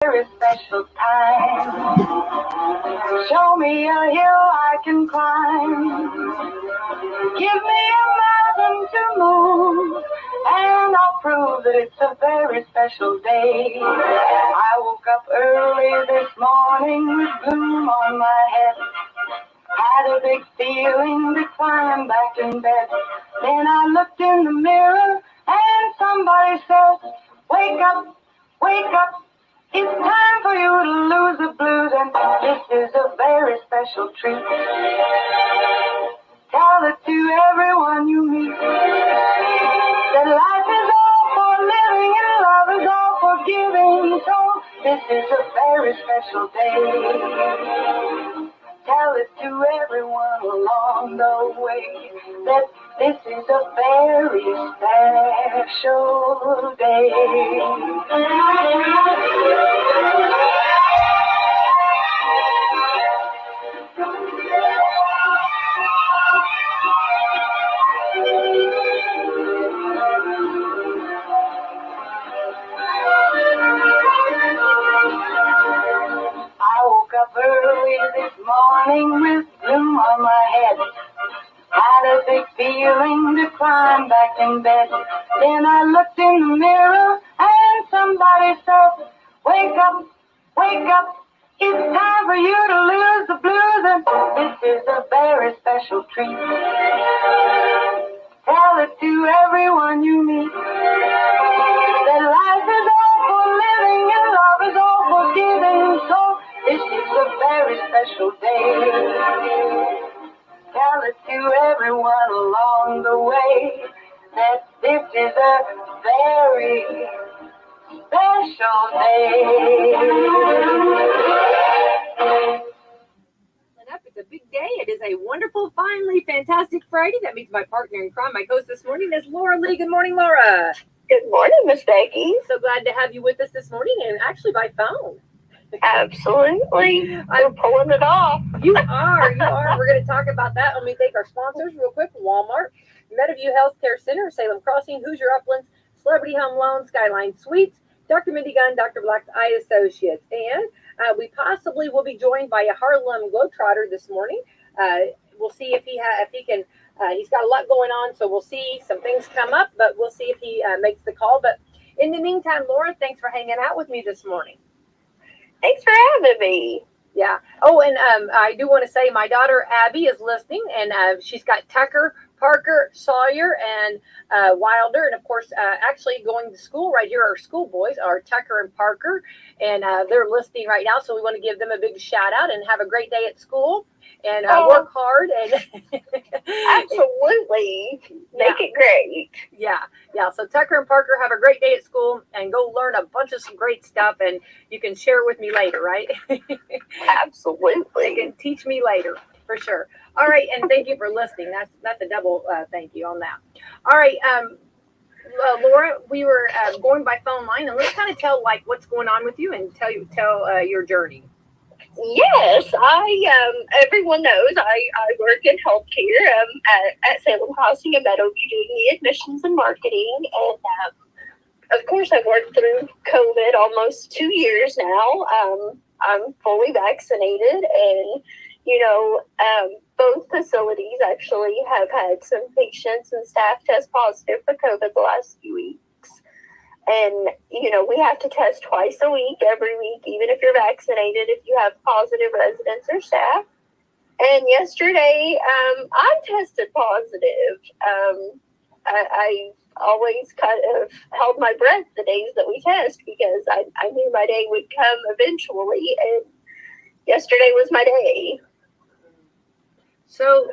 very special time. Show me a hill I can climb. Give me a mountain to move, and I'll prove that it's a very special day. I woke up early this morning with gloom on my head. Had a big feeling to climb back in bed. Then I looked in the mirror and somebody said, wake up, wake up. It's time for you to lose the blues, and this is a very special treat. Tell it to everyone you meet that life is all for living and love is all for giving. So this is a very special day. Tell it to everyone along the way that this is a very special day. I woke up early this morning with gloom on my head. Had a big feeling to climb back in bed. Then I looked in the mirror and somebody said, wake up, wake up. It's time for you to lose the blues, and this is a very special treat. Tell it to everyone you meet that life is all for living and love is all for giving. So this is a very special day. Tell it to everyone along the way that this is a very special day. It's a big day. It is a wonderful, finally, fantastic Friday. That means my partner in crime, my host this morning, is Laura Lee. Good morning, Laura. Good morning, Miss Becky. So glad to have you with us this morning, and actually by phone. Absolutely. I'm pulling it off. You are. We're going to talk about that. Let me thank our sponsors real quick. Walmart, Meadowview Healthcare Center, Salem Crossing, Hoosier Uplands, Celebrity Home Loan, Skyline Suites, Dr. Mindy Gunn, Dr. Black's Eye Associates. And we possibly will be joined by a Harlem Globetrotter this morning. We'll see if he can. He's got a lot going on, so we'll see. Some things come up, but we'll see if he makes the call. But in the meantime, Laura, thanks for hanging out with me this morning. Thanks for having me. Yeah. Oh, and I do want to say my daughter Abby is listening, and she's got Tucker, Parker, Sawyer, and Wilder, and of course, actually going to school right here. Our school boys are Tucker and Parker, and they're listening right now. So we want to give them a big shout out and have a great day at school and work hard. And absolutely, make it great. Yeah. So Tucker and Parker, have a great day at school and go learn a bunch of some great stuff, and you can share with me later, right? Absolutely. You can teach me later. For sure. All right, and thank you for listening. That's a double thank you on that. All right, Laura, we were going by phone line, and let's kind of tell like what's going on with you and tell your journey. Yes, everyone knows I work in healthcare at Salem Crossing in Meadowview doing the admissions and marketing, and of course I've worked through COVID almost 2 years now. I'm fully vaccinated, and both facilities actually have had some patients and staff test positive for COVID the last few weeks. And, we have to test twice a week, every week, even if you're vaccinated, if you have positive residents or staff. And yesterday, I tested positive. I always kind of held my breath the days that we test because I knew my day would come eventually. And yesterday was my day. So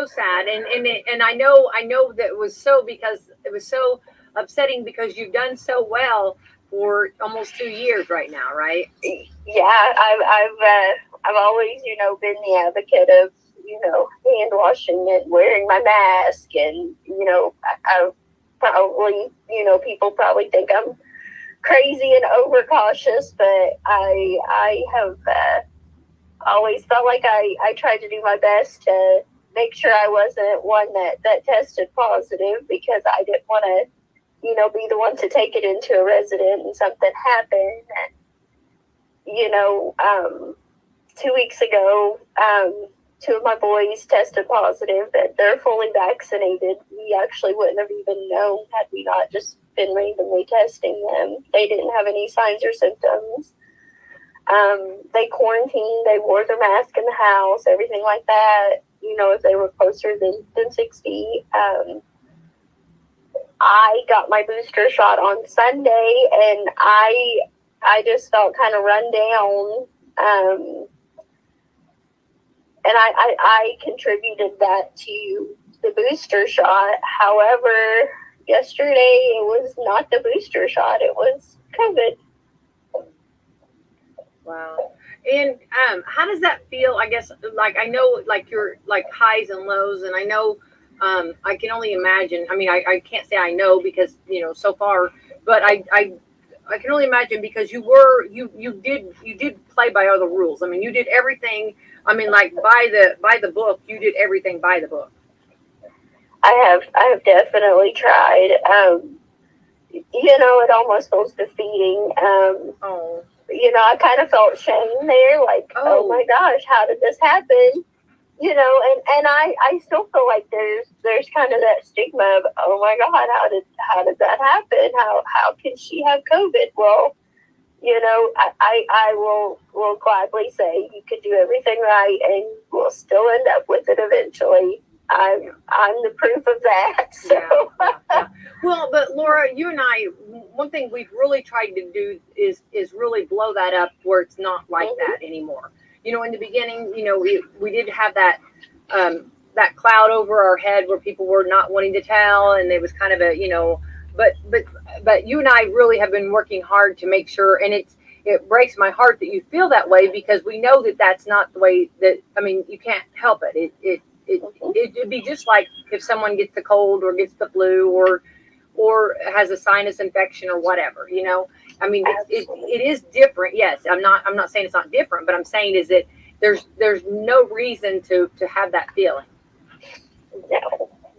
sad, and I know that it was so because it was so upsetting because you've done so well for almost 2 years right now, right? Yeah, I've always been the advocate of hand washing and wearing my mask, and I probably people probably think I'm crazy and overcautious, but I have always felt like I tried to do my best to make sure I wasn't one that tested positive, because I didn't want to, be the one to take it into a resident and something happened. 2 weeks ago, 2 of my boys tested positive, that they're fully vaccinated. We actually wouldn't have even known had we not just been randomly testing them. They didn't have any signs or symptoms. They quarantined, they wore their mask in the house, everything like that, if they were closer than 6 feet. I got my booster shot on Sunday, and I just felt kind of run down. And I contributed that to the booster shot. However, yesterday it was not the booster shot, it was COVID. Wow. And how does that feel? I guess, like, I know, like, your, like, highs and lows, and I know, I can only imagine. I mean, I can't say I know because, so far, but I can only imagine, because you did play by all the rules. I mean, you did everything. I mean, like, by the book, you did everything by the book. I have definitely tried. It almost feels defeating. I kind of felt shame there, like, oh my gosh, how did this happen? And I still feel like there's kind of that stigma of, oh my God, how did that happen? How can she have COVID? Well, I will gladly say you could do everything right and we'll still end up with it eventually. I'm the proof of that. So. Yeah. Well, but Laura, you and I, one thing we've really tried to do is really blow that up where it's not like that anymore. In the beginning, we did have that that cloud over our head where people were not wanting to tell, and it was kind of a but you and I really have been working hard to make sure, and it breaks my heart that you feel that way, because we know that that's not the way that, I mean, you can't help it. It'd be just like if someone gets the cold or gets the flu or has a sinus infection or whatever, I mean, it is different. Yes, I'm not saying it's not different, but I'm saying is that there's no reason to have that feeling.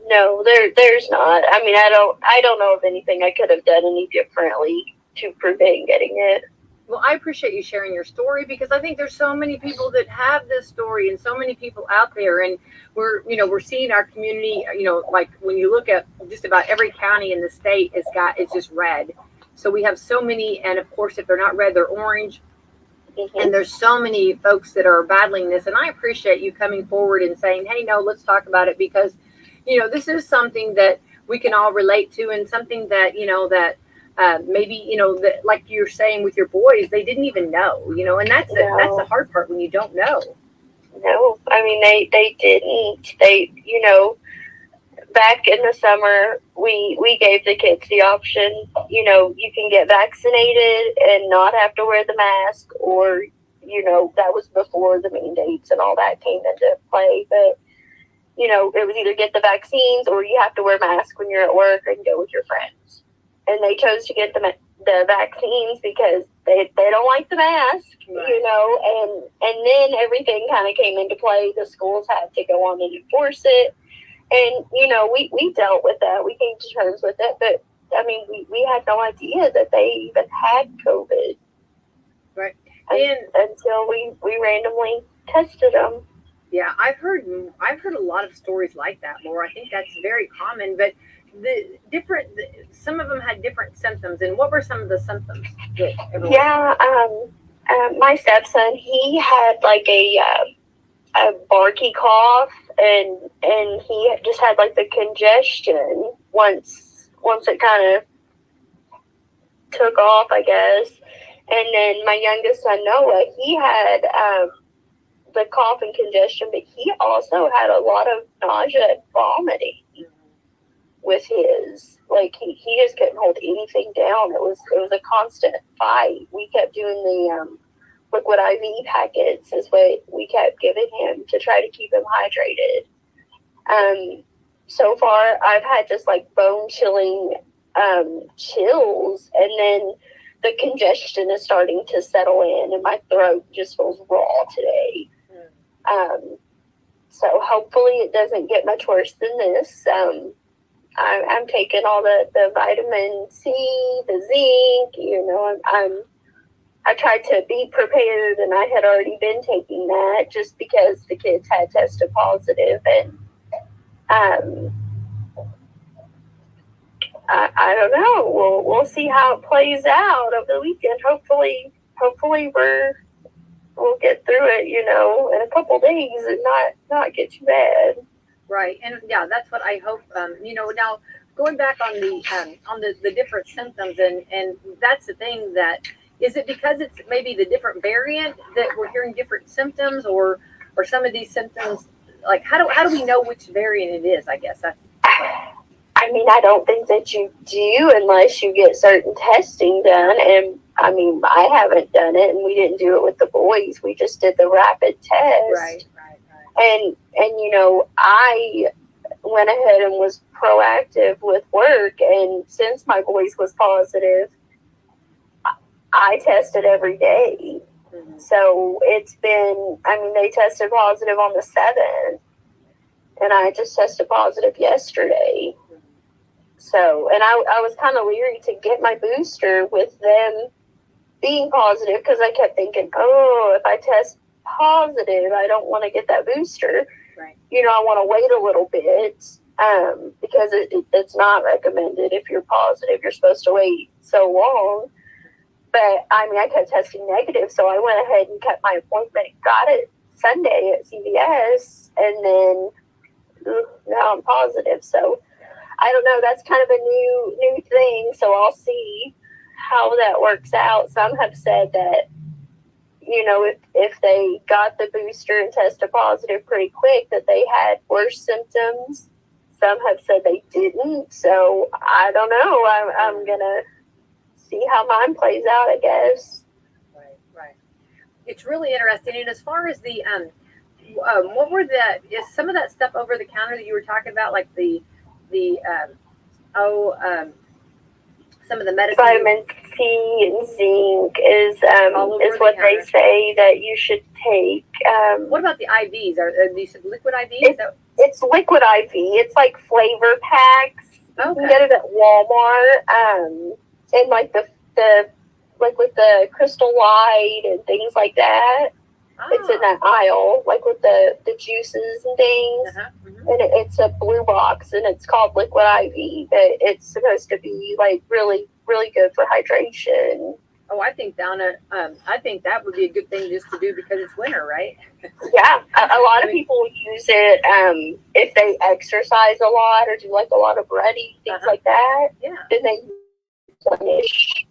No, there's not. I mean, I don't know of anything I could have done any differently to prevent getting it. Well, I appreciate you sharing your story, because I think there's so many people that have this story, and so many people out there, and we're seeing our community, like when you look at just about every county in the state, it's just red. So we have so many, and of course, if they're not red, they're orange. Mm-hmm. And there's so many folks that are battling this, and I appreciate you coming forward and saying, hey, no, let's talk about it, because, this is something that we can all relate to, and something that, maybe, that, like you're saying with your boys, they didn't even know, and that's the hard part when you don't know. No, I mean, they didn't. Back in the summer, we gave the kids the option, you can get vaccinated and not have to wear the mask, or, that was before the mandates and all that came into play. But, it was either get the vaccines or you have to wear a mask when you're at work and go with your friends. And they chose to get the vaccines because they don't like the mask, right. And then everything kind of came into play. The schools had to go on and enforce it. And, we dealt with that. We came to terms with it. But, I mean, we had no idea that they even had COVID. Right. Until we randomly tested them. Yeah, I've heard a lot of stories like that, Laura. I think that's very common. But some of them had different symptoms. And what were some of the symptoms that everyone had? My stepson, he had like a barky cough, and he just had like the congestion once it kind of took off, I guess. And then my youngest son, Noah, he had the cough and congestion, but he also had a lot of nausea and vomiting with his. Like, he just couldn't hold anything down. It was a constant fight. We kept doing the liquid IV packets is what we kept giving him to try to keep him hydrated. So far, I've had just like bone chilling chills, and then the congestion is starting to settle in, and my throat just feels raw today. So hopefully it doesn't get much worse than this. I'm taking all the vitamin C, the zinc, I tried to be prepared, and I had already been taking that just because the kids had tested positive, and I don't know. We'll see how it plays out over the weekend. Hopefully we'll get through it, in a couple days and not get too bad. Right, and yeah, that's what I hope. Now going back on the different symptoms, and that's the thing, that is it because it's maybe the different variant that we're hearing different symptoms, or some of these symptoms, like how do we know which variant it is? I guess that's. I mean, I don't think that you do unless you get certain testing done. And I mean, I haven't done it, and we didn't do it with the boys. We just did the rapid test. Right. And I went ahead and was proactive with work. And since my boys was positive, I tested every day. Mm-hmm. So it's been, they tested positive on the 7th, and I just tested positive yesterday. So, and I was kind of leery to get my booster with them being positive, because I kept thinking, if I test positive, I don't want to get that booster. Right. I want to wait a little bit, because it's not recommended. If you're positive, you're supposed to wait so long. But, I kept testing negative, so I went ahead and kept my appointment and got it Sunday at CVS, and then now I'm positive. So, I don't know. That's kind of a new thing, so I'll see how that works out. Some have said that, if they got the booster and tested positive pretty quick, that they had worse symptoms. Some have said they didn't. So I don't know. I'm going to see how mine plays out, I guess. Right. It's really interesting. And as far as the, what were is some of that stuff over the counter that you were talking about, like some of the medicine? Vitamin C and zinc is what they say that you should take. What about the IVs? Are these liquid IVs? It's liquid IV. It's like flavor packs. You can get it at Walmart. And like the with the Crystal Light and things like that. It's in that aisle, like with the juices and things. Mm-hmm. And it's a blue box, and it's called Liquid IV. But it's supposed to be like really, really good for hydration. Oh, I think that would be a good thing just to do because it's winter, right? Yeah, a lot of people use it if they exercise a lot or do like a lot of running, things like that. Yeah. Then they replenish.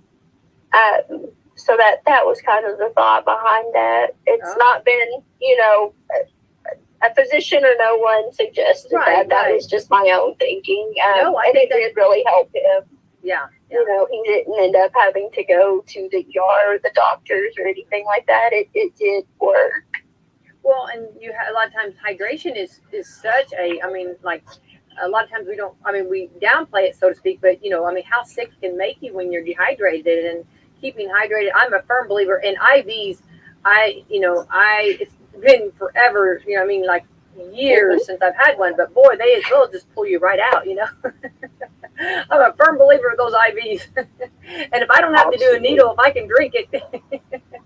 So that was kind of the thought behind that. It's not been, a physician or no one suggested that. That was just my own thinking. And it did really help him. Yeah. He didn't end up having to go to the ER or the doctors or anything like that. It did work. Well, and a lot of times hydration is such a, a lot of times we downplay it, so to speak, but, how sick it can make you when you're dehydrated, and keeping hydrated. I'm a firm believer in IVs. It's been forever, like years since I've had one, but boy, they'll just pull you right out, I'm a firm believer of those IVs. And if I don't have to do a needle, if I can drink it.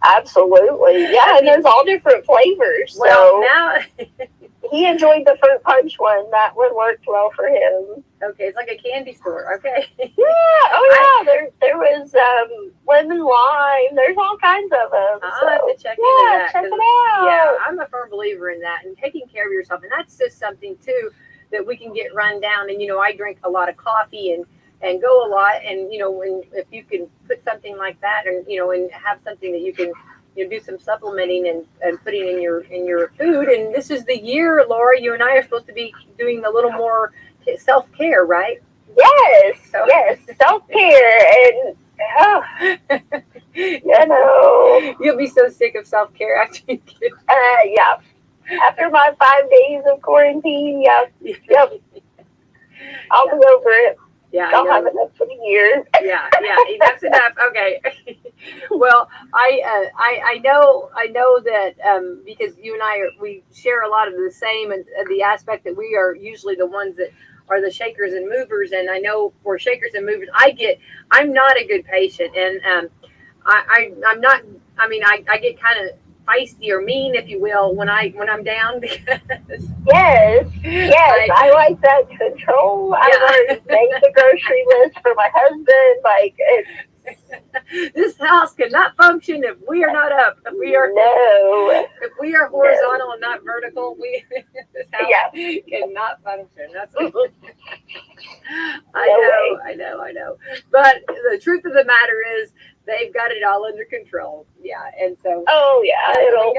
Absolutely. Yeah, and there's all different flavors. Well, now he enjoyed the fruit punch one. That one worked well for him. Okay, it's like a candy store. Okay. Yeah. There was lemon lime. There's all kinds of them. I'll have to check into that. Check it out. Yeah, I'm a firm believer in that, and taking care of yourself. And that's just something too that we can get run down. And I drink a lot of coffee and go a lot. And if you can put something like that, and and have something that you can do some supplementing and putting in your food. And this is the year, Laura, you and I are supposed to be doing a little more self-care, right? Yes, self-care. And you'll be so sick of self-care after you get after my 5 days of quarantine. Yep. I'll be over it. Yeah, I'll have enough for the year. Yeah, that's enough. Okay. Well, I know that because you and we share a lot of the same, and the aspect that we are usually the ones that are the shakers and movers. And I know for shakers and movers, I'm not a good patient, and I'm not. I mean, I get kind of feisty or mean, if you will, when I'm down because Yes, I like that control. I've already made the grocery list for my husband. Like, this house cannot function if we are not up. If we are if we are horizontal and not vertical, this house cannot function. That's I know. But the truth of the matter is, they've got it all under control. Yeah, and so. Oh yeah, it'll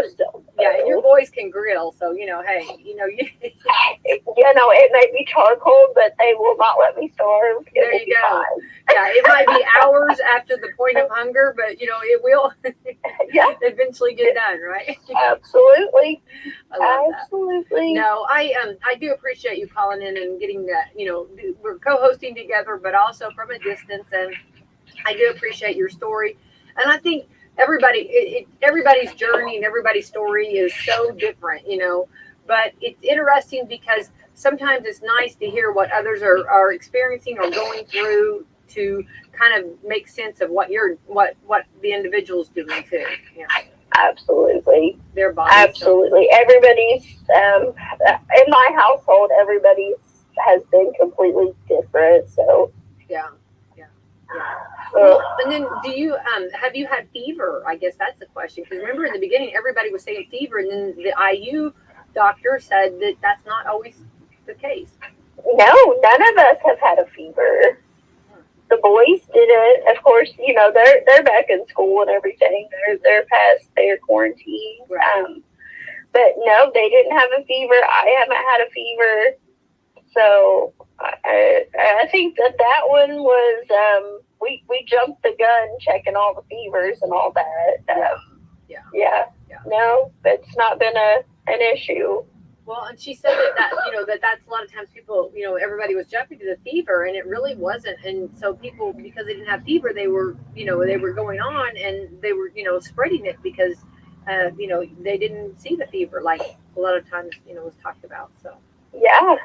still. Yeah, and your boys can grill, so hey, it may be charcoal, but they will not let me starve. There you go. Yeah, it might be hours after the point of hunger, but it will eventually get done, right? Absolutely. I love Absolutely. That. No, I do appreciate you calling in and getting that. We're co-hosting together, but also from a distance, and I do appreciate your story. And I think everybody's journey and everybody's story is so different, but it's interesting because sometimes it's nice to hear what others are experiencing or going through to kind of make sense of what the individual's doing too. Absolutely. Their bodies. Absolutely. Everybody's in my household, everybody's has been completely different. So yeah. Well, and then do you have you had fever? I guess that's the question, because remember in the beginning everybody was saying fever, and then the IU doctor said that that's not always the case. No, none of us have had a fever. The boys didn't. Of course, they're back in school and everything. They're past their quarantine. Right. But no, they didn't have a fever. I haven't had a fever. So I think that one was we jumped the gun checking all the fevers and all that. Yeah. No, it's not been an issue. Well, and she said that that's a lot of times people, everybody was jumping to the fever, and it really wasn't. And so people, because they didn't have fever, they were going on and they were, spreading it because, they didn't see the fever like a lot of times, was talked about. So. Yeah.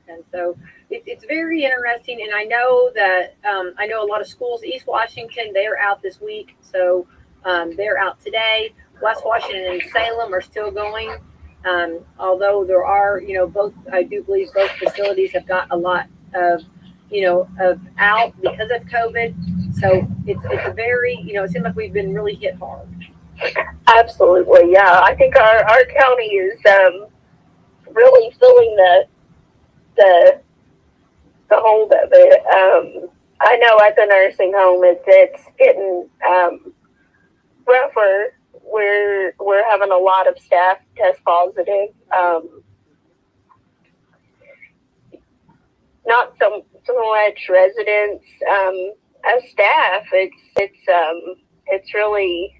And so it's very interesting. And I know that, I know a lot of schools, East Washington, they're out this week. So they're out today. West Washington and Salem are still going. Although there are, I do believe both facilities have got a lot of, of out because of COVID. So it's a very, it seems like we've been really hit hard. Absolutely. Yeah. I think our county is really feeling the hold of it. I know at the nursing home, it's getting rougher. We're having a lot of staff test positive. Not so much residents. As staff, it's really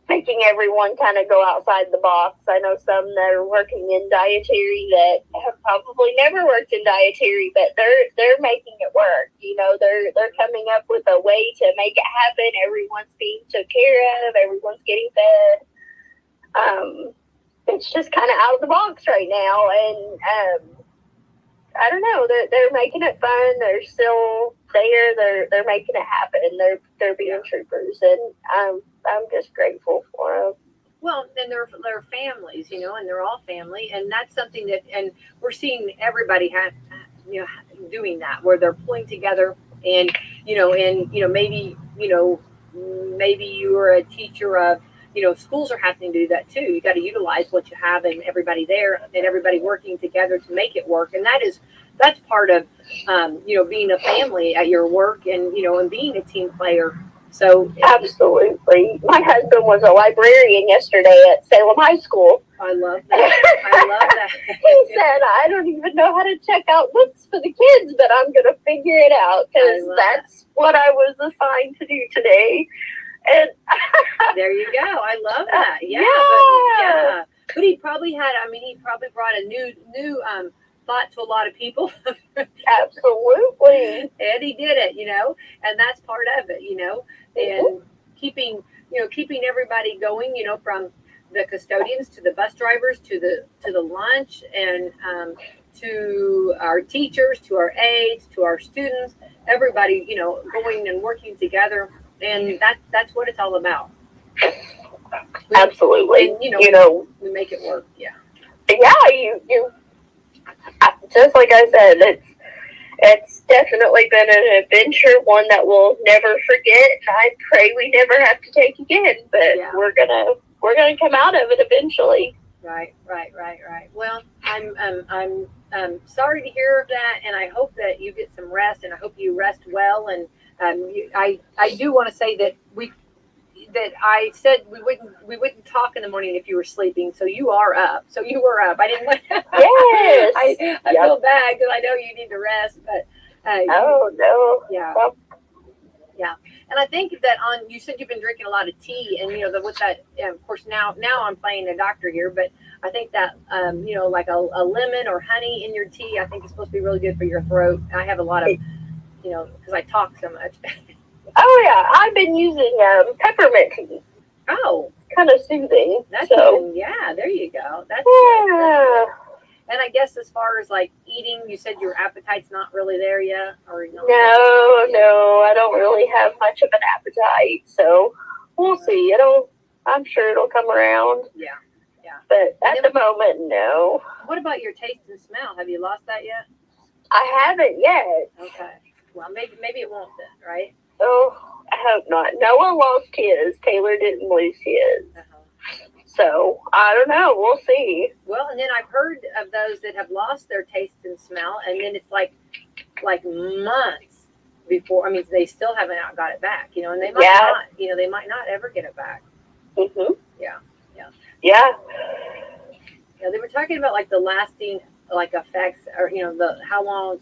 making everyone kind of go outside the box. I know some that are working in dietary that have probably never worked in dietary, but they're making it work. They're coming up with a way to make it happen. Everyone's being took care of. Everyone's getting fed. It's just kind of out of the box right now, and I don't know. They're making it fun. They're still there. They're making it happen. They're being troopers, and I'm just grateful for them. Well, and they're families, and they're all family, and that's something that, and we're seeing everybody doing that, where they're pulling together, and maybe you are a teacher of, schools are having to do that too. You got to utilize what you have and everybody there and everybody working together to make it work, and that's part of being a family at your work, and and being a team player. So absolutely. My husband was a librarian yesterday at Salem High School. I love that. He said, I don't even know how to check out books for the kids, but I'm going to figure it out, because that's what I was assigned to do today. And there you go. I love that. Yeah. But he probably brought a new thought to a lot of people. Absolutely. And he did it, and that's part of it, and keeping everybody going, from the custodians to the bus drivers to the lunch, and to our teachers, to our aides, to our students, everybody, going and working together. and that's what it's all about. Absolutely. And we make it work. Yeah. Yeah, you just like I said, it's definitely been an adventure, one that we'll never forget, and I pray we never have to take again. But we're gonna come out of it eventually. Right. Well, I'm sorry to hear of that, and I hope that you get some rest, and I hope you rest well. And I do want to say that I said we wouldn't talk in the morning if you were sleeping. So you are up. So you were up. I didn't want. Yes. I feel bad because I know you need to rest, but. Oh no. Yeah. Yeah, and I think that you said you've been drinking a lot of tea, and with that, of course now I'm playing a doctor here, but I think that like a lemon or honey in your tea, I think is supposed to be really good for your throat. I have a lot of because I talk so much. Oh yeah, I've been using peppermint tea. Oh, kind of soothing. That's so yeah, there you go. That's yeah. Good. And I guess as far as like eating, you said your appetite's not really there yet, or no, I don't really have much of an appetite, so we'll see. I'm sure it'll come around. Yeah. But at the moment, no. What about your taste and smell? Have you lost that yet? I haven't yet. Okay. Well, maybe it won't then, right? Oh, I hope not. Noah lost his. Taylor didn't lose his. So, I don't know. We'll see. Well, and then I've heard of those that have lost their taste and smell, and then it's like months before. I mean, they still haven't got it back, and they might not. They might not ever get it back. Mhm. Yeah. Yeah. Yeah, they were talking about like the lasting effects, or how long.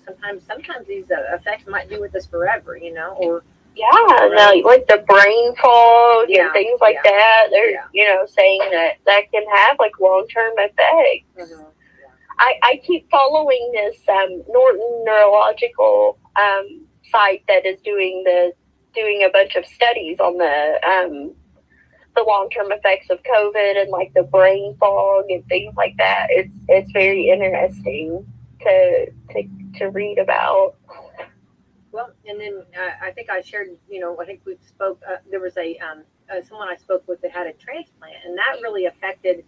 Sometimes these effects might be with us forever, or. Yeah, no, like the brain fog and things like that. They're, saying that can have like long-term effects. Mm-hmm. I keep following this Norton Neurological site that is doing a bunch of studies on the long-term effects of COVID and like the brain fog and things like that. It's very interesting to read about. Well, and then I think I shared, I think we spoke, there was someone I spoke with that had a transplant, and that really affected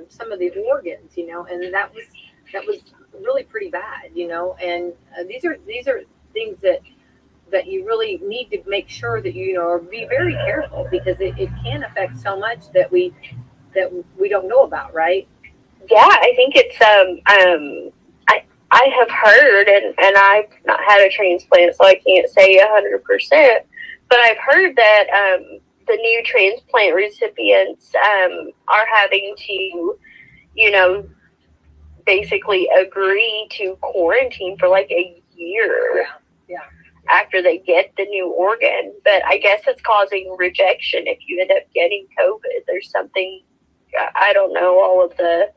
some of the organs, and that was really pretty bad, and these are things that you really need to make sure that or be very careful, because it can affect so much that we don't know about, right? Yeah, I think it's I have heard, and I've not had a transplant, so I can't say 100%, but I've heard that the new transplant recipients are having to, basically agree to quarantine for like a year. Yeah. After they get the new organ. But I guess it's causing rejection if you end up getting COVID. There's something, I don't know all of the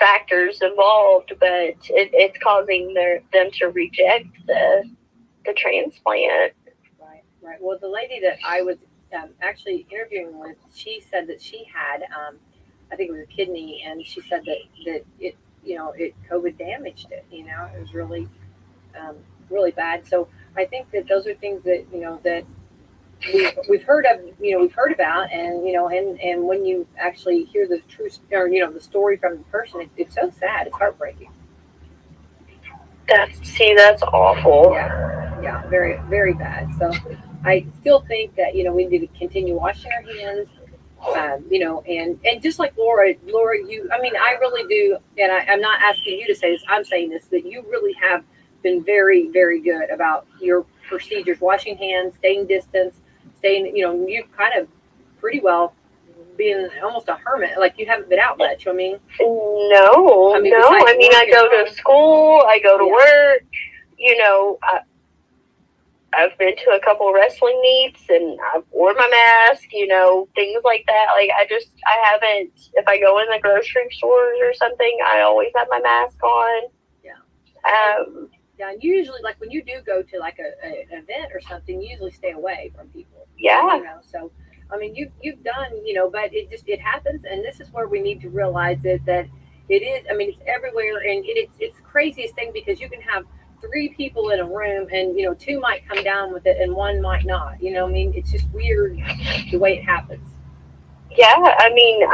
factors involved, but it's causing them to reject the transplant. Right. Well, the lady that I was actually interviewing with, she said that she had, I think it was a kidney, and she said that it, COVID damaged it. It was really, really bad. So I think that those are things that that we've heard of, we've heard about, and and when you actually hear the truth, or the story from the person, it's so sad. It's heartbreaking. That's awful. Yeah, very, very bad. So I still think that we need to continue washing our hands. And just like Laura, I really do, and I'm not asking you to say this. I'm saying this, that you really have been very, very good about your procedures, washing hands, staying distance, you kind of pretty well being almost a hermit, like you haven't been out much. No. I go to school, I go to work, I've been to a couple wrestling meets, and I've worn my mask, things like that. Like, I haven't, if I go in the grocery stores or something, I always have my mask on. Yeah, and usually, like, when you do go to, like, an event or something, you usually stay away from people. Yeah. So, you've done, but it happens, and this is where we need to realize that it is, it's everywhere, and it's the craziest thing, because you can have three people in a room, and two might come down with it and one might not. I mean, it's just weird the way it happens. Yeah, I mean,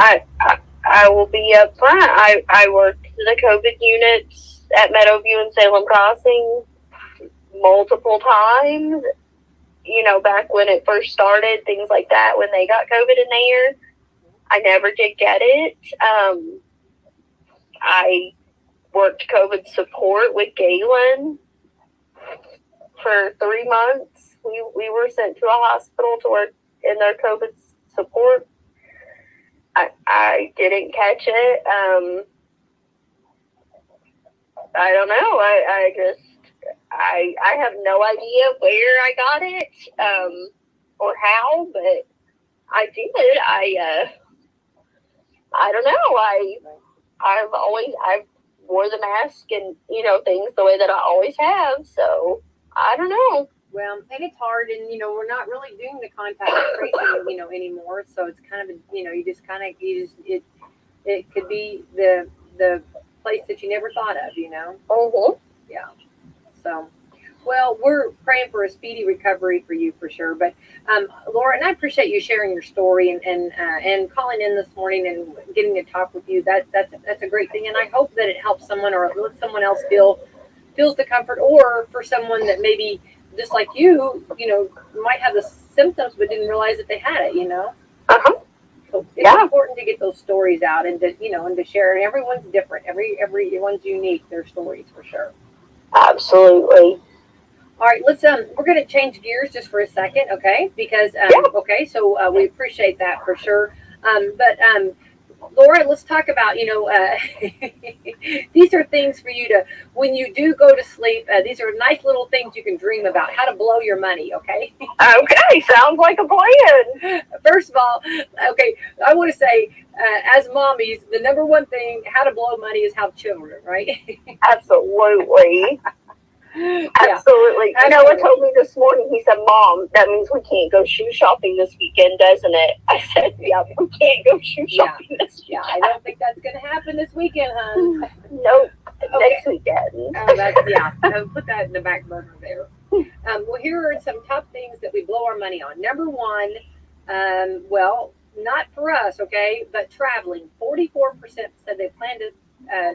I will be up front. I worked the COVID units at Meadowview and Salem Crossing multiple times. Back when it first started, things like that, when they got COVID in there, I never did get it. I worked COVID support with Galen for 3 months. We were sent to a hospital to work in their COVID support. I didn't catch it. I don't know. I have no idea where I got it, or how, but I did. I don't know. I've wore the mask and, things the way that I always have. So I don't know. Well, and it's hard, and we're not really doing the contact tracing, anymore. So it's kind of it could be the place that you never thought of, Mm-hmm. Yeah. So, well, we're praying for a speedy recovery for you for sure. But Laura, and I appreciate you sharing your story and calling in this morning and getting to talk with you. That's a great thing, and I hope that it helps someone or lets someone else feels the comfort, or for someone that maybe just like you, might have the symptoms but didn't realize that they had it. Uh-huh. So it's important to get those stories out and to share. And everyone's different. Everyone's unique. Their stories for sure. Absolutely. All right, let's we're going to change gears just for a second, okay? Because okay, so we appreciate that for sure. But Laura, let's talk about these are things for you to when you do go to sleep. These are nice little things you can dream about. How to blow your money, okay? Okay, sounds like a plan. First of all, okay, I want to say as mommies, the number one thing how to blow money is have children, right? Absolutely. Absolutely. Yeah. Noah told me this morning, he said, Mom, that means we can't go shoe shopping this weekend, doesn't it? I said, yeah, we can't go shoe shopping this weekend. Yeah, I don't think that's going to happen this weekend, hon. Nope. Okay. Next weekend. I'll put that in the back burner there. Well, here are some top things that we blow our money on. Number one, well, not for us, okay, but traveling. 44% said they plan to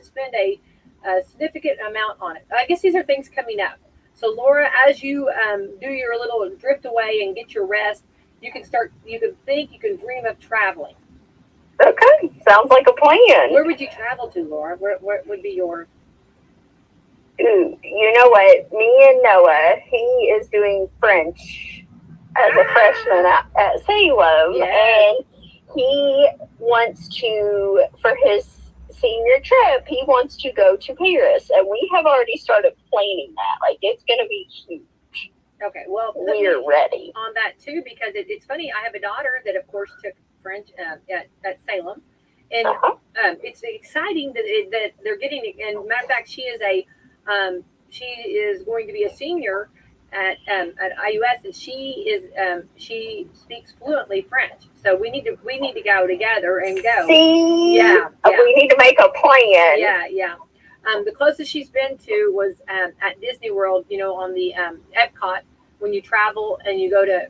spend a significant amount on it. I guess these are things coming up. So Laura, as you do your little drift away and get your rest, you can dream of traveling. Okay, sounds like a plan. Where would you travel to, Laura? Where would be your... Ooh, you know what? Me and Noah, he is doing French as a freshman at Salem, and he wants to, for his senior trip, he wants to go to Paris, and we have already started planning that. Like, it's going to be huge. Okay, well, we're ready on that too, because it's funny. I have a daughter that, of course, took French at Salem, and it's exciting that they're getting. And matter of fact, she is going to be a senior at IUS, and she speaks fluently French. So we need to go together and go. See, we need to make a plan. Yeah. The closest she's been to was at Disney World, on the Epcot. When you travel and you go to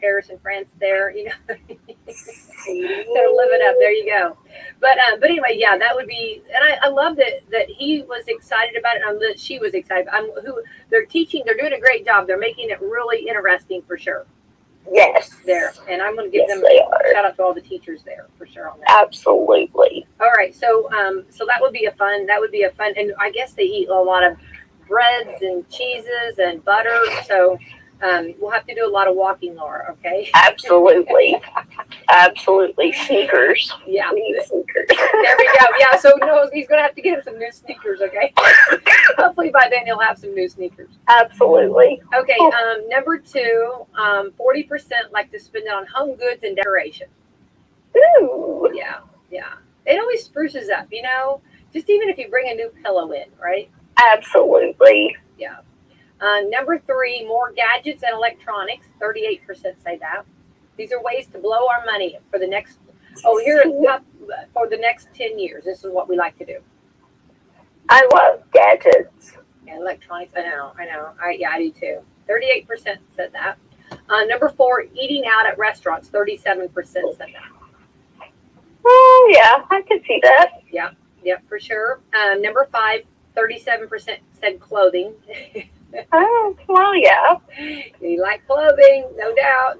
Paris and France, there, so live it up. There you go. But anyway, yeah, that would be, and I love that he was excited about it, and that she was excited. They're teaching, they're doing a great job. They're making it really interesting for sure. Yes. There, and I'm going to give them a shout out to all the teachers there for sure on that. Absolutely. All right, so that would be a fun, and I guess they eat a lot of breads and cheeses and butter, so we'll have to do a lot of walking, Laura, okay? Absolutely. Absolutely. Sneakers. Yeah. We need sneakers. There we go. Yeah, so no, he's going to have to get him some new sneakers, okay? Hopefully by then he'll have some new sneakers. Absolutely. Okay, number two, 40% like to spend it on home goods and decoration. Ooh. Yeah. It always spruces up, just even if you bring a new pillow in, right? Absolutely. Yeah. Number three, more gadgets and electronics. 38% say that. These are ways to blow our money for the next. For the next 10 years. This is what we like to do. I love gadgets. And electronics, I know. I do too. 38% said that. Number 4, eating out at restaurants. 37% said that. Oh, yeah, I could see that. Yeah, for sure. Number 5, 37% said clothing. Oh, well, yeah. You like clothing, no doubt.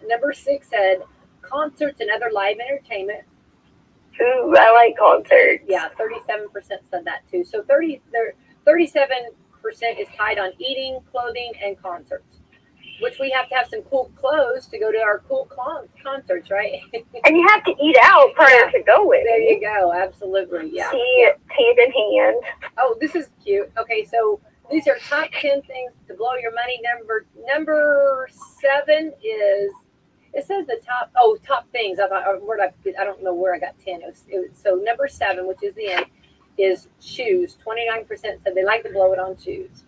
Number 6 said concerts and other live entertainment. Ooh, I like concerts. Yeah, 37% said that too. So 37% is tied on eating, clothing, and concerts, which we have to have some cool clothes to go to our cool concerts, right? And you have to eat out prior to going. There you go. Absolutely. Yeah. See, hand in hand. Oh, this is cute. Okay, so these are top 10 things to blow your money. Number 7 is, it says the top things. I don't know where I got 10. It was so number 7, which is the end, is shoes. 29% said they like to blow it on shoes.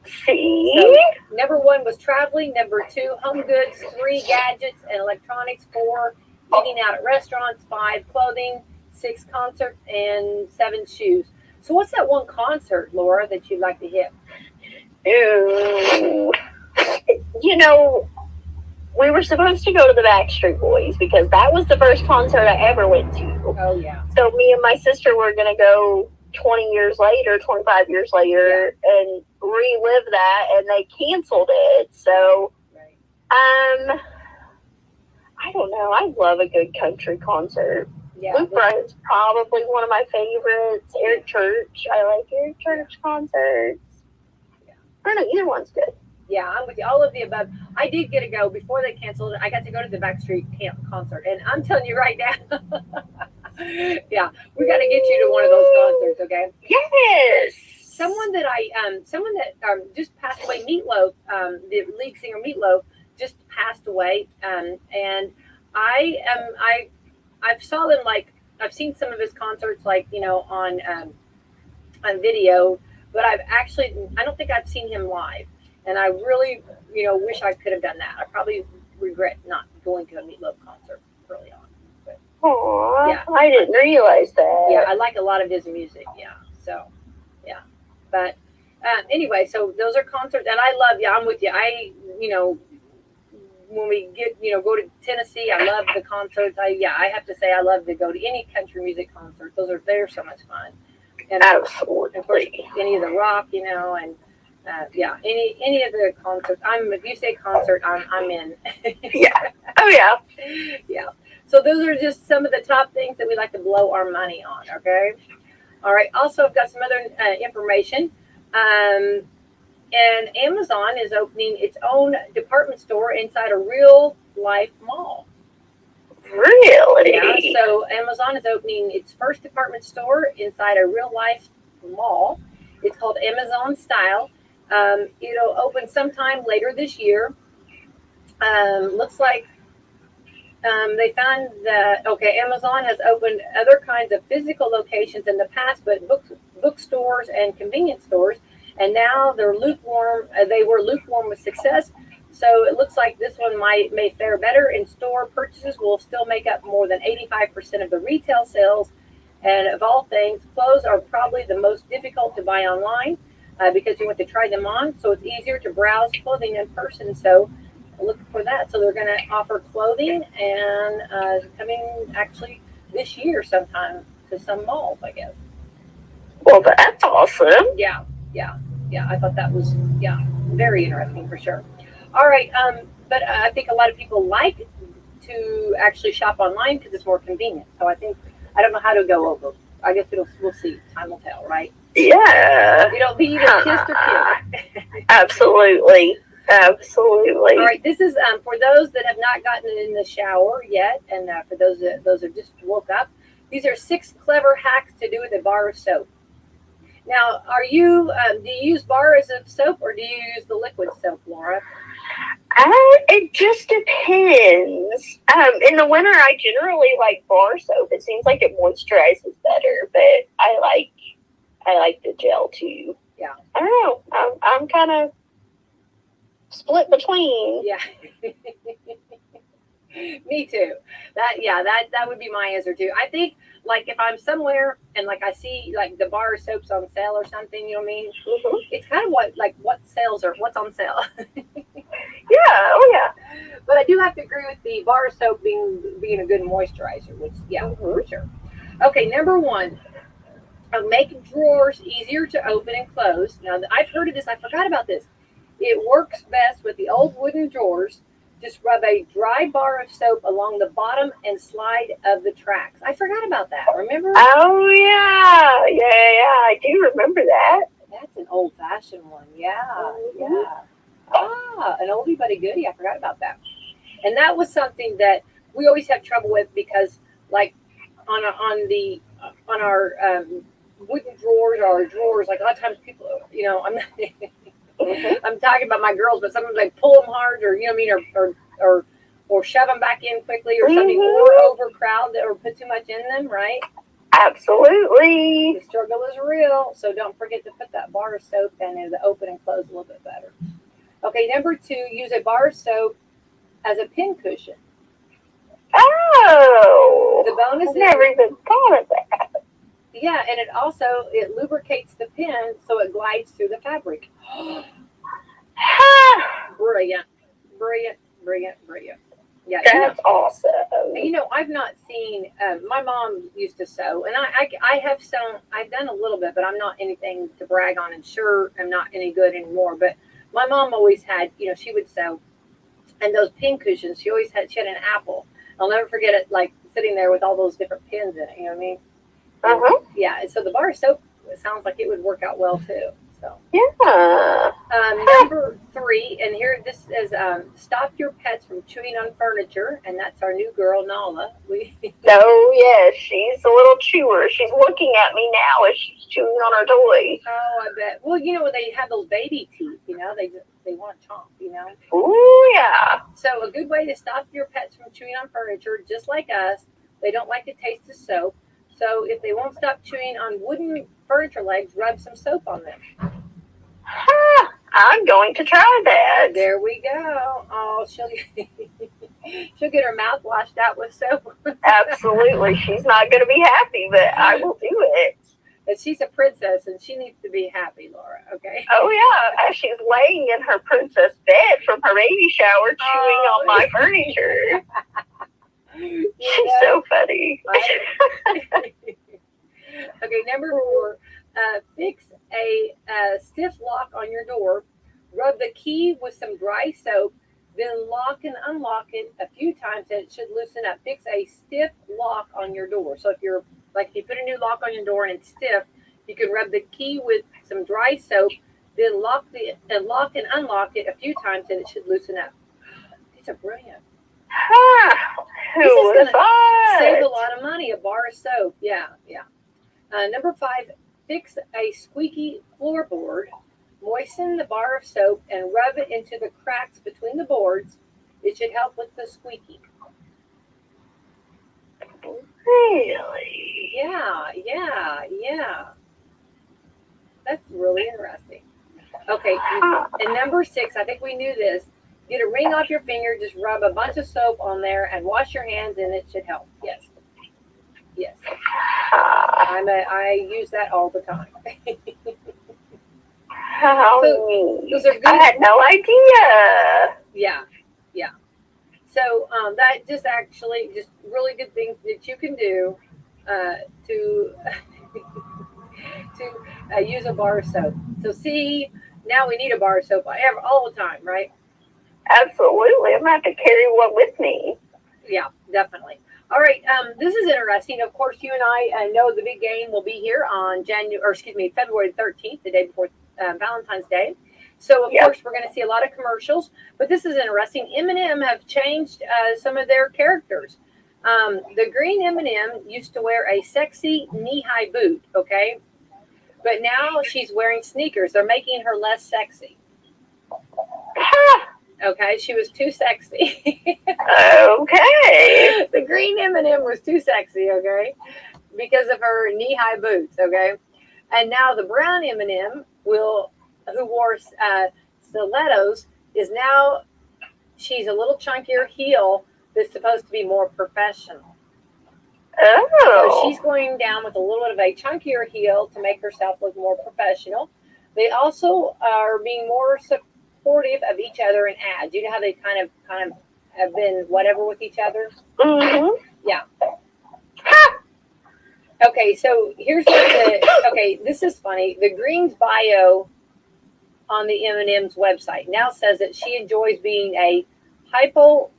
See? So, number 1 was traveling. Number 2, home goods. 3, gadgets and electronics. 4, eating out at restaurants. 5, clothing. 6, concerts, and 7, shoes. So what's that one concert, Laura, that you'd like to hit? Ooh. You know, we were supposed to go to the Backstreet Boys because that was the first concert I ever went to. Oh, yeah. So me and my sister were going to go 20 years later, 25 years later, and relive that, and they canceled it. So, I don't know. I love a good country concert. Yeah, Luke Bryan's probably one of my favorites. Eric Church. I like Eric Church concerts. Yeah. I don't know. Either one's good. Yeah, I'm with you. All of the above. I did get to go before they canceled it. I got to go to the Backstreet concert, and I'm telling you right now, yeah, we got to get you to one of those concerts, okay? Yes. Someone that just passed away, Meatloaf, the lead singer Meatloaf, just passed away, and I've saw them, like, I've seen some of his concerts, like, on video, but I don't think I've seen him live. And I really, wish I could have done that. I probably regret not going to a Meatloaf concert early on. But, Aww, yeah. I didn't realize that. Yeah, I like a lot of his music, yeah. So, yeah. But anyway, so those are concerts, and I love, I'm with you. When we go to Tennessee, I love the concerts. I have to say I love to go to any country music concert. They're so much fun. And absolutely. Of course, any of the rock, and any of the concerts. If you say concert, I'm in. Yeah. Oh yeah. Yeah. So those are just some of the top things that we like to blow our money on. Okay. All right. Also, I've got some other information. And Amazon is opening its own department store inside a real life mall. Really? Yeah. So Amazon is opening its first department store inside a real life mall. It's called Amazon Style. It'll open sometime later this year. Looks like they found that, Amazon has opened other kinds of physical locations in the past, but bookstores and convenience stores, and now they're lukewarm. They were lukewarm with success. So it looks like this one may fare better. In-store purchases will still make up more than 85% of the retail sales. And of all things, clothes are probably the most difficult to buy online because you want to try them on. So it's easier to browse clothing in person. So look for that. So they're going to offer clothing and coming actually this year sometime to some malls, I guess. Well, that's awesome. Yeah. I thought that was, very interesting for sure. All right. But I think a lot of people like to actually shop online because it's more convenient. So I don't know how to go over. I guess we'll see. Time will tell, right? Yeah. Be either kissed or killed. Absolutely. Absolutely. All right. This is for those that have not gotten in the shower yet, and for those that just woke up. These are 6 clever hacks to do with a bar of soap. Now, do you use bars of soap or do you use the liquid soap, Laura? It just depends. In the winter, I generally like bar soap. It seems like it moisturizes better, but I like the gel too. Yeah. I don't know. I'm kind of split between. Yeah. Me too. That would be my answer too. I think like if I'm somewhere and like I see like the bar soaps on sale or something, you know what I mean? Mhm. It's kind of what sales or what's on sale. Yeah. Oh yeah. But I do have to agree with the bar soap being a good moisturizer, which yeah, Mhm. for sure. Okay, number one, make drawers easier to open and close. Now I've heard of this. I forgot about this. It works best with the old wooden drawers. Just rub a dry bar of soap along the bottom and slide of the tracks. I forgot about that. Remember? Oh yeah. Yeah. I do remember that. That's an old-fashioned one. Yeah, Mhm. yeah. Ah, an oldie but a goodie. I forgot about that. And that was something that we always have trouble with because, like, on our wooden drawers or our drawers, like a lot of times people, you know, I'm not, Mhm. I'm talking about my girls, but sometimes they pull them hard, or you know what I mean, or shove them back in quickly, or something, or Mhm. overcrowd or put too much in them, right? Absolutely. The struggle is real, so don't forget to put that bar of soap in and open and close a little bit better. Okay, number two, use a bar of soap as a pin cushion. The Oh, bonus I've is, never even thought of that. yeah, and it lubricates the pin so it glides through the fabric. Brilliant, brilliant, brilliant, brilliant. Yeah, That's awesome. I've not seen. My mom used to sew, and I have sewn. I've done a little bit, but I'm not anything to brag on, and sure, I'm not any good anymore. But my mom always had. She would sew, and those pin cushions. She had an apple. I'll never forget it. Like sitting there with all those different pins in it. You know what I mean? And Uh-huh. yeah, and so the bar soap sounds like it would work out well too. So. Yeah. Number three, and here this is stop your pets from chewing on furniture, and that's our new girl Nala. Oh, yes, she's a little chewer. She's looking at me now as she's chewing on her toy. Oh, I bet. Well, they have those baby teeth. They want to chomp. Ooh, yeah. So a good way to stop your pets from chewing on furniture, just like us, they don't like the taste of soap. So if they won't stop chewing on wooden furniture legs, rub some soap on them. I'm going to try that. There we go. Oh, she'll get her mouth washed out with soap. Absolutely. She's not going to be happy, but I will do it. But she's a princess and she needs to be happy, Laura. Okay. Oh, yeah. As she's laying in her princess bed from her baby shower, chewing on my furniture. She's so funny. Okay, number four, fix a stiff lock on your door. Rub the key with some dry soap, then lock and unlock it a few times, and it should loosen up. Fix a stiff lock on your door. So if you put a new lock on your door and it's stiff, you can rub the key with some dry soap, then lock and unlock it a few times, and it should loosen up. These are brilliant. Who This is would have gonna save a thought? lot of money. A bar of soap. Yeah, yeah. Number five, fix a squeaky floorboard. Moisten the bar of soap and rub it into the cracks between the boards. It should help with the squeaking. Really? Yeah, yeah, yeah. That's really interesting. Okay, and number six, I think we knew this. Get a ring off your finger, just rub a bunch of soap on there and wash your hands, and it should help. Yes, yes. I use that all the time. Those are good. I had no idea. Yeah, yeah. So that just really good things that you can do to to use a bar of soap. So see, now we need a bar of soap all the time, right? Absolutely. I'm going to have to carry one with me. Yeah, definitely. All right, this is interesting. Of course, you and I know the big game will be here on February 13th, the day before Valentine's Day. So of course we're going to see a lot of commercials, but this is interesting. M&M have changed some of their characters. The green M&M used to wear a sexy knee-high boot, okay, but now she's wearing sneakers. They're making her less sexy. Okay, she was too sexy. Okay. The green M&M was too sexy, okay, because of her knee-high boots, okay. And now the brown M&M who wore stilettos she's a little chunkier heel that's supposed to be more professional. So Oh. she's going down with a little bit of a chunkier heel to make herself look more professional. They also are being more supportive of each other in ads. You know how they kind of have been whatever with each other. Mm-hmm. Yeah. Okay, so here's what okay, this is funny. The Green's bio on the M&M's website now says that she enjoys being a hypo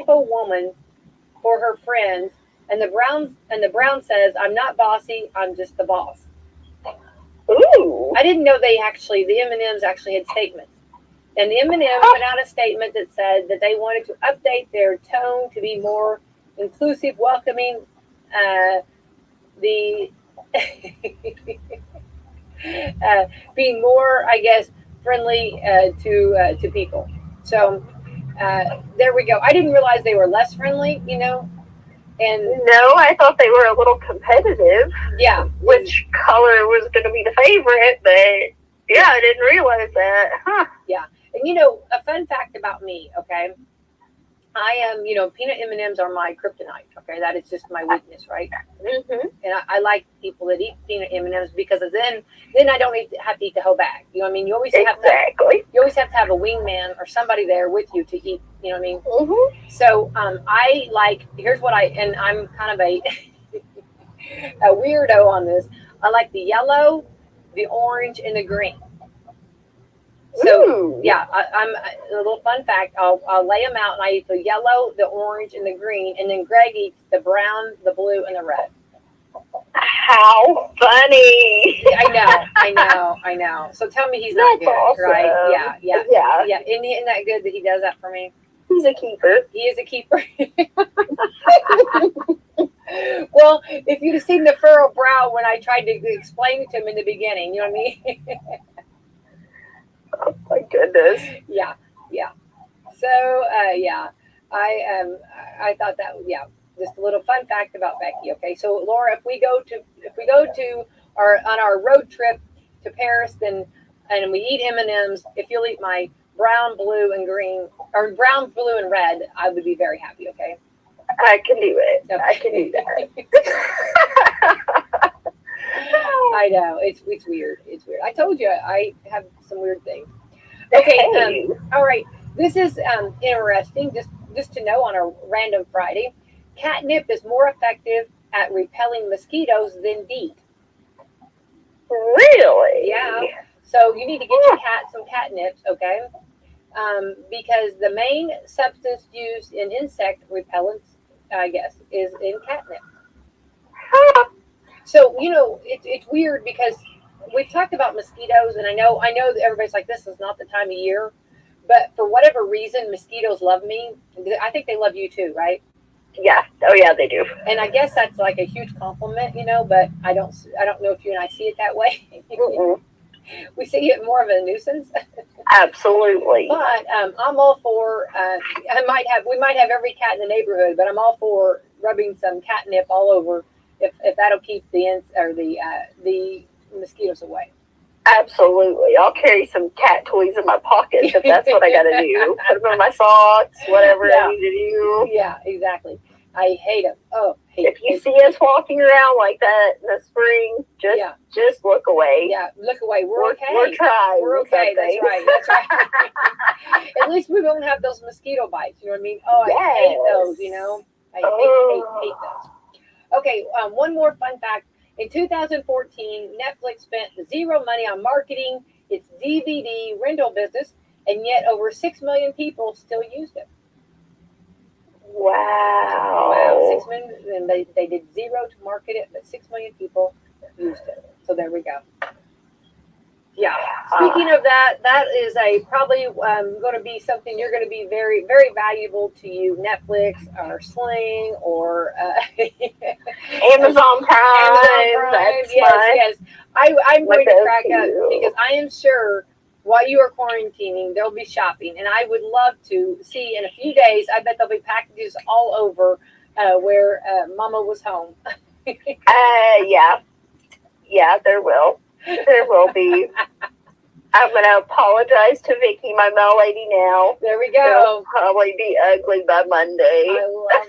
woman for her friends, and the Brown says, "I'm not bossy. I'm just the boss." Ooh. I didn't know the M&Ms actually had statements, and the M&Ms put out a statement that said that they wanted to update their tone to be more inclusive, welcoming. The being more, I guess, friendly to people. So there we go. I didn't realize they were less friendly, and No, I thought they were a little competitive. yeah, Which color was going to be the favorite, but yeah, I didn't realize that. Huh. yeah. And a fun fact about me, okay? I am, peanut M&Ms are my kryptonite. Okay, that is just my weakness, right? Mm-hmm. And I like people that eat peanut M&Ms because then I don't have to eat the whole bag. You know what I mean? You always have to have a wingman or somebody there with you to eat. You know what I mean? Mm-hmm. So I like. Here's what and I'm kind of a a weirdo on this. I like the yellow, the orange, and the green. So Ooh. yeah, I'm a little fun fact. I'll lay them out, and I eat the yellow, the orange, and the green, and then Greg eats the brown, the blue, and the red. How funny! I know. So tell me he's not That's good, awesome. right? Yeah. Yeah. Isn't that good that he does that for me? He's a keeper. He is a keeper. Well, if you'd have seen the furrowed brow when I tried to explain it to him in the beginning, you know what I mean? Oh my goodness. Yeah. So yeah, I thought that just a little fun fact about Becky. Okay, so Laura, if we go to our road trip to Paris, and we eat M&Ms, if you'll eat my brown, blue, and green, or brown, blue, and red, I would be very happy. Okay. I can do it. Okay. I can do that. I know it's weird. It's weird. I told you I have some weird things. Okay. Hey. All right. This is interesting. Just to know on a random Friday, catnip is more effective at repelling mosquitoes than DEET. Really? Yeah. So you need to get your cat some catnip, okay? Because the main substance used in insect repellents, I guess, is in catnip. So it's weird because we've talked about mosquitoes, and I know that everybody's like, this is not the time of year, but for whatever reason, mosquitoes love me. I think they love you too, right? Yeah. Oh yeah, they do. And I guess that's like a huge compliment, but I don't know if you and I see it that way. We see it more of a nuisance. Absolutely. But I'm all for. We might have every cat in the neighborhood, but I'm all for rubbing some catnip all over if that'll keep the mosquitoes away. Absolutely. I'll carry some cat toys in my pockets if that's what I got to do. Put them in my socks, whatever I need to do. Yeah, exactly. I hate them. Oh, if you see us walking around like that in the spring, just look away. Yeah, look away. We're okay. We're trying. We're okay. That's right. At least we won't have those mosquito bites. You know what I mean? Oh, yes. I hate those. I hate those. Okay, one more fun fact. In 2014, Netflix spent zero money on marketing its DVD rental business, and yet over 6 million people still used it. Wow. 6 million, and they did zero to market it, but 6 million people used it. So there we go. Yeah. Speaking of that is probably going to be something you're going to be very, very valuable to you. Netflix or Sling or Amazon Prime. Yes. I'm going to crack up because I am sure while you are quarantining, they'll be shopping, and I would love to see in a few days. I bet there'll be packages all over where Mama was home. Yeah, there will be. I'm going to apologize to Vicky, my mail lady, now. There we It'll go. probably be ugly by Monday. I love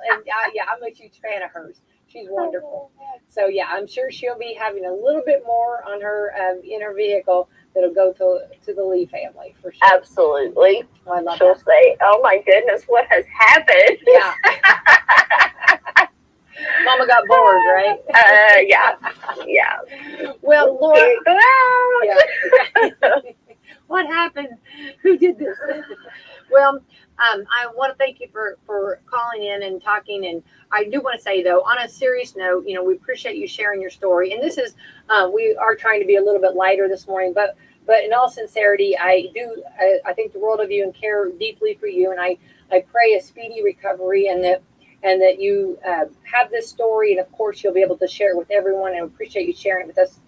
that. I'm a huge fan of hers. She's wonderful. So yeah, I'm sure she'll be having a little bit more on her inner vehicle that'll go to the Lee family for sure. Absolutely. I love She'll that. say, "Oh my goodness, what has happened?" Yeah. Mama got bored, right? Yeah. Well, Laura. Can't go out. Yeah. What happened? Who did this? Well, I want to thank you for calling in and talking. And I do want to say, though, on a serious note, we appreciate you sharing your story. And this is, we are trying to be a little bit lighter this morning, but in all sincerity, I think the world of you and care deeply for you. And I pray a speedy recovery and that you have this story. And of course, you'll be able to share it with everyone. And I appreciate you sharing it with us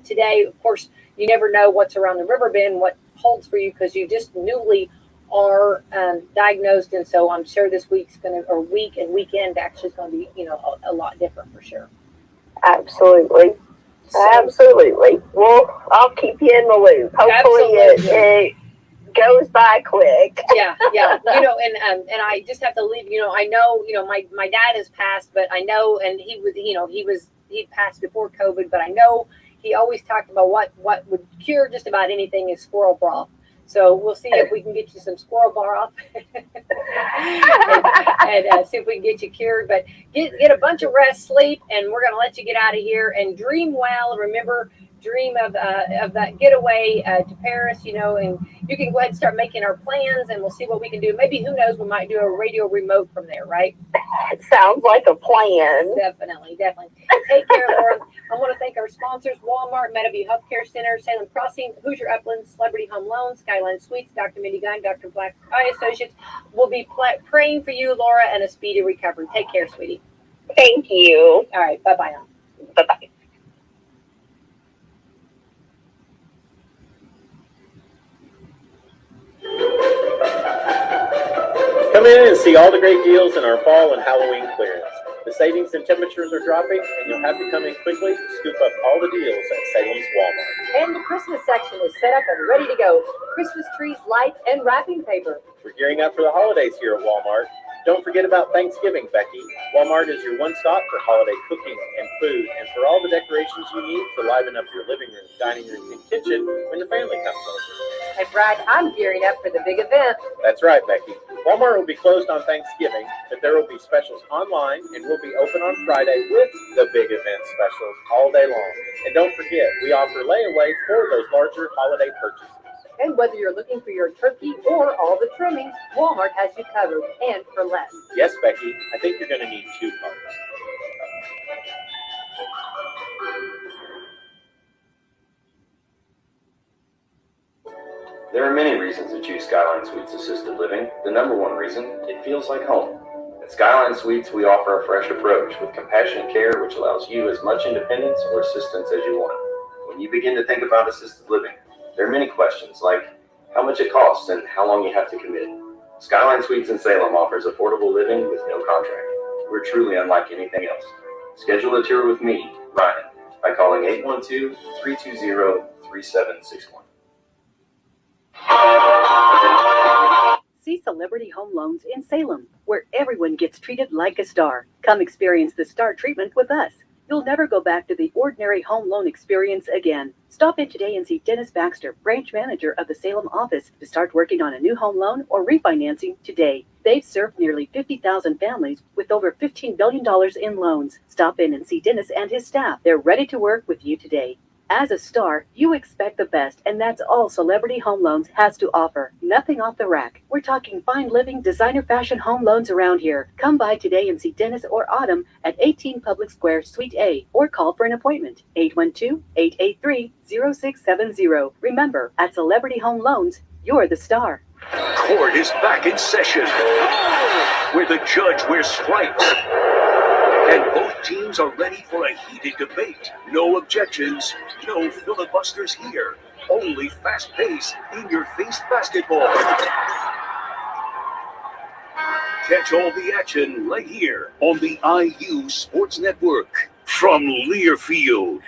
today. Of course, you never know what's around the river bend, what holds for you, because you just newly are diagnosed, and so I'm sure this week and weekend actually is going to be, a lot different for sure. Absolutely. Absolutely. Well, I'll keep you in the loop. Hopefully it goes by quick. Yeah. And I just have to leave. I know. My dad has passed, but I know, and he passed before COVID, but I know he always talked about what would cure just about anything is squirrel broth. So we'll see if we can get you some squirrel broth and see if we can get you cured. But get a bunch of rest, sleep, and we're going to let you get out of here and dream well. Remember, dream of that getaway to Paris, and you can go ahead and start making our plans, and we'll see what we can do. Maybe, who knows, we might do a radio remote from there, right? It sounds like a plan. Definitely. Take care, Laura. I want to thank our sponsors, Walmart, Meadowview Healthcare Center, Salem Crossing, Hoosier Uplands, Celebrity Home Loans, Skyline Suites, Dr. Mindy Gunn, Dr. Black Eye Associates. We'll be praying for you, Laura, and a speedy recovery. Take care, sweetie. Thank you. All right. Bye-bye now. Bye-bye. Come in and see all the great deals in our fall and Halloween clearance. The savings and temperatures are dropping, and you'll have to come in quickly to scoop up all the deals at Salem's Walmart. And the Christmas section is set up and ready to go. Christmas trees, lights, and wrapping paper. We're gearing up for the holidays here at Walmart. Don't forget about Thanksgiving, Becky. Walmart is your one-stop for holiday cooking and food, and for all the decorations you need to liven up your living room, dining room, and kitchen when the family comes over. And Brad, I'm gearing up for the big event. That's right, Becky. Walmart will be closed on Thanksgiving, but there will be specials online, and we'll be open on Friday with the big event specials all day long. And don't forget, we offer layaway for those larger holiday purchases. And whether you're looking for your turkey or all the trimmings, Walmart has you covered, and for less. Yes, Becky, I think you're going to need 2 cards. There are many reasons to choose Skyline Suites Assisted Living. The number one reason, it feels like home. At Skyline Suites, we offer a fresh approach with compassionate care, which allows you as much independence or assistance as you want. When you begin to think about assisted living, there are many questions like how much it costs and how long you have to commit. Skyline Suites in Salem offers affordable living with no contract. We're truly unlike anything else. Schedule a tour with me, Ryan, by calling 812-320-3761. See Celebrity Home Loans in Salem, where everyone gets treated like a star. Come experience the star treatment with us. You'll never go back to the ordinary home loan experience again. Stop in today and see Dennis Baxter, branch manager of the Salem office, to start working on a new home loan or refinancing today. They've served nearly 50,000 families with over $15 billion in loans. Stop in and see Dennis and his staff. They're ready to work with you today. As a star, you expect the best, and that's all Celebrity Home Loans has to offer. Nothing off the rack. We're talking fine living, designer fashion home loans around here. Come by today and see Dennis or Autumn at 18 Public Square, Suite A, or call for an appointment. 812-883-0670. Remember, at Celebrity Home Loans, you're the star. Court is back in session, where the judge wears stripes. And both teams are ready for a heated debate. No objections, no filibusters here. Only fast-paced, in-your-face basketball. Catch all the action right here on the IU Sports Network from Learfield.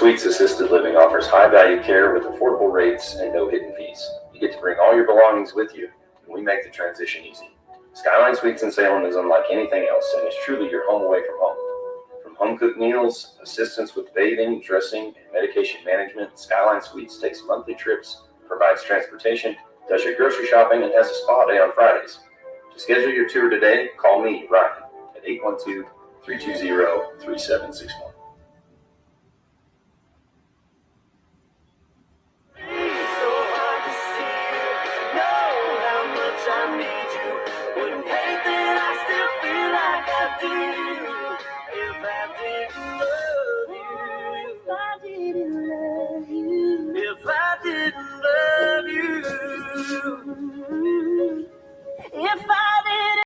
Suites Assisted Living offers high-value care with affordable rates and no hidden fees. You get to bring all your belongings with you, and we make the transition easy. Skyline Suites in Salem is unlike anything else and is truly your home away from home. From home-cooked meals, assistance with bathing, dressing, and medication management, Skyline Suites takes monthly trips, provides transportation, does your grocery shopping, and has a spa day on Fridays. To schedule your tour today, call me, Ryan, at 812-320-3761.